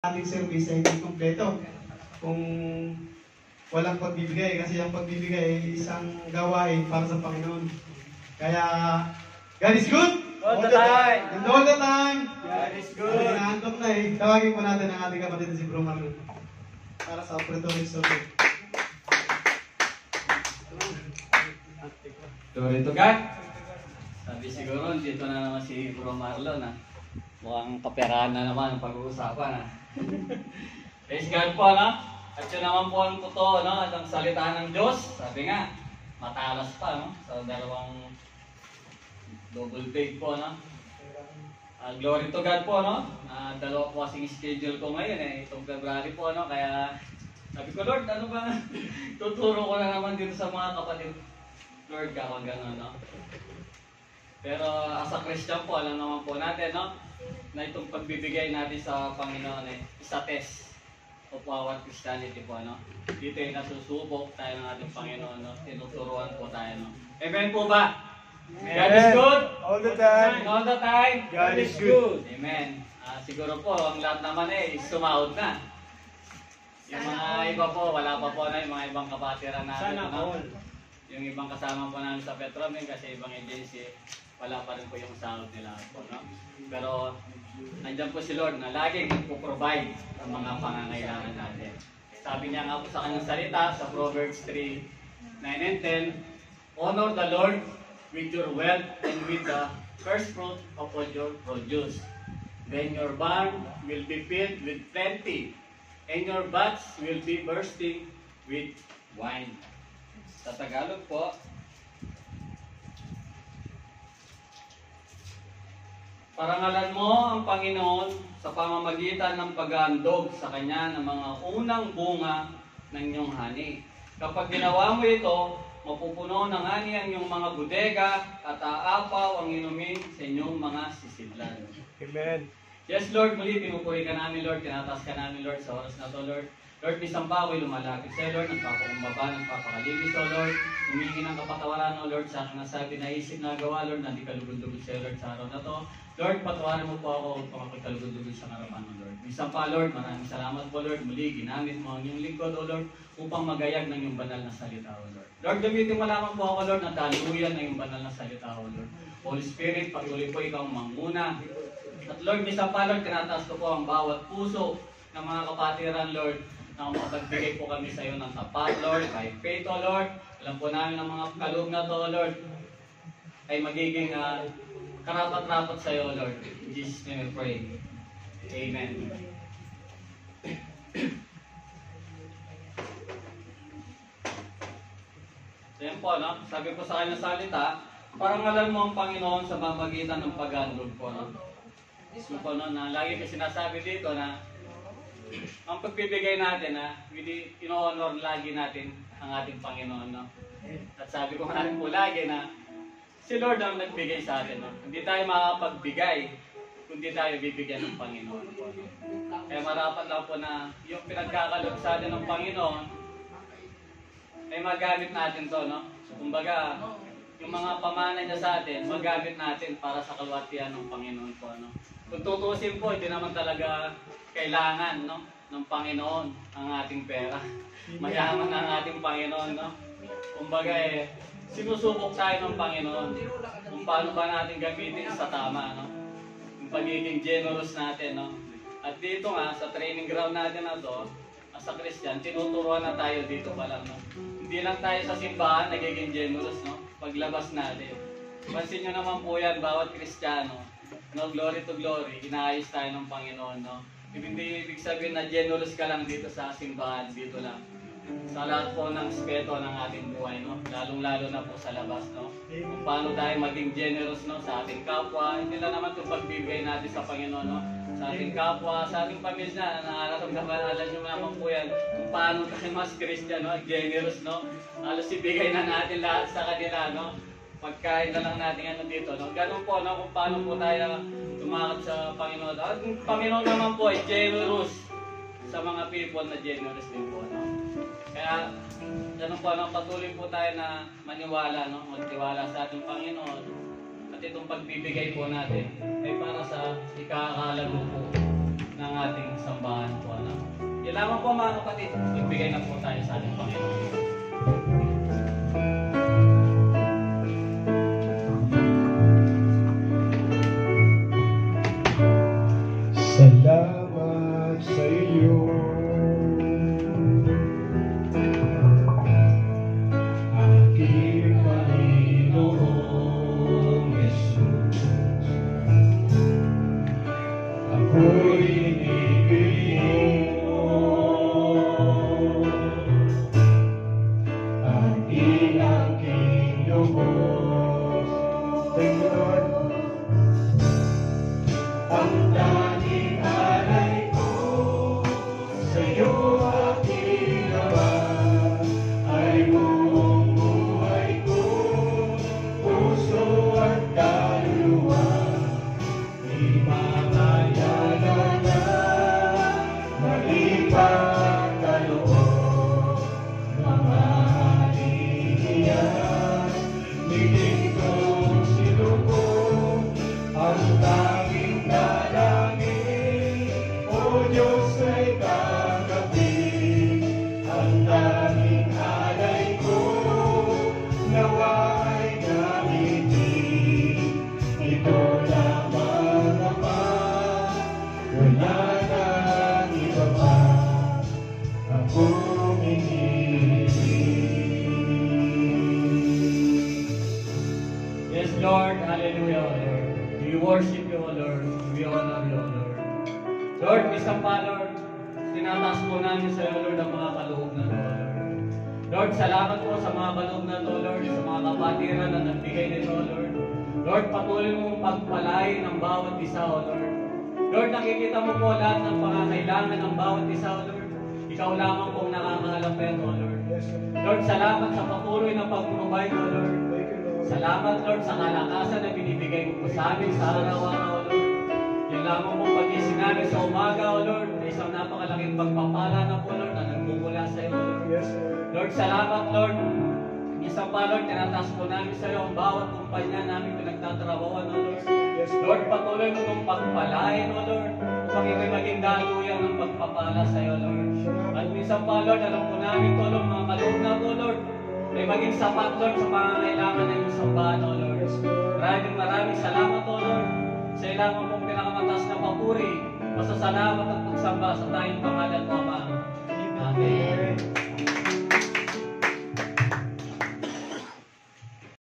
ating service ay hindi kompleto kung walang pagbibigay, kasi ang pagbibigay ay isang gawain para sa Panginoon. Kaya God is good All the time. and all the time. God is good. Naantok na eh. Tawagin po natin ang ating kapatid na si Bro Marlon para sa operatory survey. Glory to God. Sabi siguro, dito na naman si Bro Marlon. Mukhang kaperahan na naman ang pag-uusapan. Praise God po, no? At yun naman po ang totoo, no? At ang salita ng Diyos, sabi nga, matalas pa, no? Sa dalawang double page po, no? Glory to God po, no? Dalawa po kasing schedule ko ngayon, eh. Itong February po, no? Kaya sabi ko, Lord, ano ba? Tuturo ko na naman dito sa mga kapatid. Lord, kapag gano'n, no? Pero as a Christian po, alam naman po natin, no? Na itong pagbibigay natin sa Panginoon eh, isa test of our Christianity po, no? Dito ay nasusubok tayo ng ating Panginoon, no? Tinuturuan po tayo, no? Amen po ba? Amen. God is good? All the time. All the time? God is good. Amen. Siguro po, ang lahat naman eh, sumahod na. Yung mga iba po, wala pa po na yung mga ibang kapatiran natin. Sana no? all. Yung ibang kasama po namin sa Petromin kasi ibang agency, wala pa rin po yung sahod nila po, no? Pero nandiyan po si Lord na laging nagpo-provide ng mga pangangailangan natin. Sabi niya nga po sa kanyang salita sa Proverbs 3:9 and 10, honor the Lord with your wealth and with the first fruit of all your produce. Then your barn will be filled with plenty, and your vats will be bursting with wine. Sa Tagalog po, parangalan mo ang Panginoon sa pamamagitan ng pag-aandog sa Kanya ng mga unang bunga ng iyong hani. Kapag ginawa mo ito, mapupuno ng hani ang iyong mga bodega at aapaw ang inumin sa inyong mga sisidlan. Amen. Yes, Lord, muli pinupuri ka namin, Lord. Tinataas ka namin, Lord, sa oras na to, Lord. Lord, isang bawi lumalapit sa'yo, Lord. Nagpapakumbaba, nagpapakalinis, O Lord. Humingi ng kapatawaran, O Lord, sa aking nasabi na isip na gawa, Lord, na di kalugod-lugod sa'yo, Lord, sa araw na to. Lord, patawarin mo po ako kung ako'y kalugod-lugod sa harapan mo, Lord. Isang pa, Lord, maraming salamat po, Lord. Muli, ginamit mo ang iyong lingkod, O Lord, upang magayag ng iyong banal na salita, O Lord. Lord, gamitin mo lamang po ako, Lord, na daluyan ng iyong banal na salita, O Lord. Holy Spirit, patuloy po ikaw manguna. At Lord, isang pa, Lord, tinataas ko po ang bawat puso ng mga kapatiran, Lord, na makapagbigay po kami sa iyo ng tapat, Lord, by faith, O Lord. Alam po namin ang mga kaloob na to, Lord, ay magiging karapat-rapat sa iyo, Lord. In Jesus' name we pray. Amen. So yan po, no? Sabi po sa kanyang salita, parangalan mo ang Panginoon sa pamamagitan ng pag-aandog po, no? Ismo po, no, na lagi kasi sinasabi dito na ang pagbibigay natin, ino-honor lagi natin ang ating Panginoon, no? At sabi ko nga rin po lagi na si Lord ang nagbigay sa atin, no? Hindi tayo makapagbigay kundi tayo bibigyan ng Panginoon po, no? Kaya marapat lang po na yung pinagkakaloob sa atin ng Panginoon ay magamit natin to, no? Kumbaga, yung mga pamana niya sa atin, magamit natin para sa kalwatian ng Panginoon po, no? Kung tutusin po, hindi naman talaga kailangan, no, ng Panginoon ang ating pera. Mayaman ang ating Panginoon, no? Kumbaga sinusubok tayo ng Panginoon kung paano ba natin gamitin sa tama, no? Yung pagiging generous natin, no? At dito nga, sa training ground natin na to, as a Christian, tinuturuan na tayo dito pa lang, no? Hindi lang tayo sa simbahan nagiging generous, no? Paglabas natin. Pansin nyo naman po yan, bawat Kristiyano, no, glory to glory, inaayos tayo ng Panginoon, no? Hindi ibig sabihin na generous ka lang dito sa simbahan, dito lang. Sa lahat po ng aspeto ng ating buhay, no? Lalong-lalo na po sa labas, no? Kung paano tayo maging generous, no? Sa ating kapwa, hindi lang naman itong pagbibigay natin sa Panginoon, no? Sa ating kapwa, sa ating pamilya, nararamdaman, alam nyo naman po yan, kung paano tayo mas Christian, no? Generous, no? Halos ibigay na natin lahat sa kanila, no? Pagkain na lang natin dito, no? Ganun po, no? Kung paano po tayo tumakot sa Panginoon. At yung Panginoon naman po ay generous sa mga people na generous din po, no? Kaya, ganun po, no? Patuloy po tayo na maniwala, no? Magtiwala sa ating Panginoon. At itong pagbibigay po natin ay para sa ikakalago po ng ng ating sambahan po. Ano? Yan lamang po mga kapatid, magbigay na po tayo sa ating Panginoon. Salamat sa iyo, aking Panginoong Yesus. Ako'y inibig mo, ang aking lubos. Thank you, Lord. Ang tanging alay ko sa'yo aking Ama, ay buong buhay ko, puso at kaluluwa. Imamayala na maipagkaloob, mamahalihiyas, niling kong sinubong ang tanging dalangin. O Diyos ay kagabi, ang tanging alay ko, nawa ay gamitin. Ito lamang Ama, wala nang iba pa akong iniibig. Yes, Lord. Hallelujah, O Lord. We worship you, O Lord. We honor you, O Lord. Lord, isang pa, Lord, tinataas po namin sa iyo, Lord, ang mga kaloob na to, O Lord. Lord, salamat po sa mga kaloob na to, Lord, sa mga kapatiran na nagbigay nito, O Lord. Lord, patuloy mong pagpalain ng bawat isa, O Lord. Lord, nakikita mo po lahat ng pangangailangan ng bawat isa, O Lord. Ikaw lamang pong nakakaalam nito, O Lord. Lord, salamat sa patuloy na pag-provide, O Lord. Salamat, Lord, sa kalakasan na binibigay mo po sa amin sa araw-araw, O Lord. Yung lamang mong pag-isip namin sa umaga, O Lord, na isang napakalaking pagpapala na po, Lord, na nagmumula sa iyo, O Lord. Lord, salamat, Lord. Isang pa, Lord, tinataas po namin sa iyo ang bawat kumpanya namin pinagtatrabawan, O Lord. Lord, patuloy mo itong pagpalain, O Lord, upang ito'y maging daluyan ng pagpapala sa iyo, Lord. At minsan pa, Lord, alam po namin to, Lord, mga kaloob na to, Lord, ay maging sapat, Lord, sa pangangailangan ng iyong sambahan, O Lord. Maraming salamat, O Lord, sa ilangan pong pinakamataas na papuri, masasalamat at pagsamba sa tayong pangalan mo,